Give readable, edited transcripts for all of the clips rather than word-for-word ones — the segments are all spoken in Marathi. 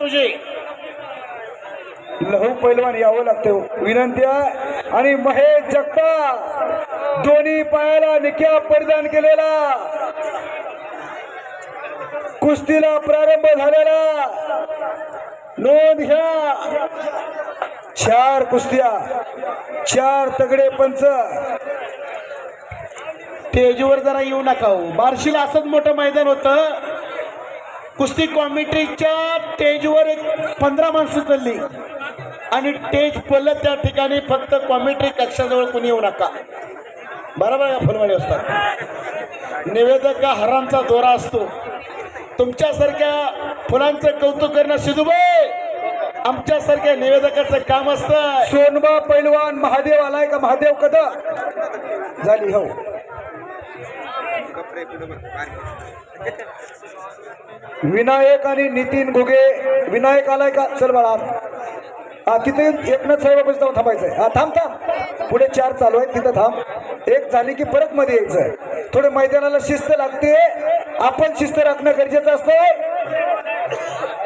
तुझे लहू पैलवान यावं लागतं विनंती आहे। आणि महेश जगताप दोन्ही पायाला निक्या परिधान केलेला कुस्तीला प्रारंभ झालेला नोंद घ्या। 4 कुस्त्या 4 तगडे पंच। स्टेजवर जरा येऊ नका हो, बार्शीला असंच मोठं मैदान होतं, कुस्ती कॉमेंट्रीच्या स्टेजवर एक 15 माणसं चालली आणि स्टेज पडलं त्या ठिकाणी फक्त कॉमेंट्री कक्षाजवळ कोणी येऊ नका, बरोबर आहे का? फुलवाडी असतात निवेदक का हरांचा दोरा असतो, तुमच्यासारख्या फुलांचं कौतुक करणं सिद्धूबाई आमच्यासारख्या निवेदकाचं काम असतं। सोनबा पैलवान महादेव आलाय का? महादेव कदा झाली हो। विनायक आणि नितीन घुगे, विनायक आलाय का? चल बाळा तिथे एकनाथ साहेबापाशी जाऊन थांबायचंय। हा थांब थांब, पुढे 4 चालू आहेत तिथं थांब। एक झाली की परत मध्ये यायचंय। थोडे मैदानाला शिस्त लागते, आपण शिस्त राखणं गरजेचं असतंय।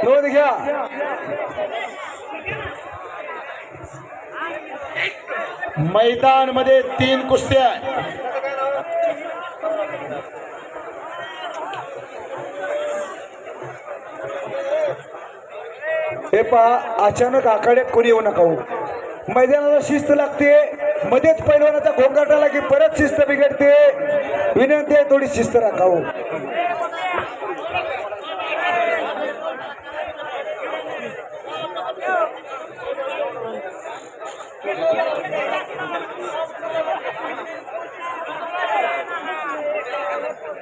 नोंद घ्या। मैदान मध्ये 3 कुस्त्या। हे पहा, अचानक आखाड्यात कोणी येऊ नका हो। मैदानाला शिस्त लागते, मध्येच पैलवानाचा घोंगाट आला की परत शिस्त बिघडते। विनंती आहे थोडी शिस्त राखावं।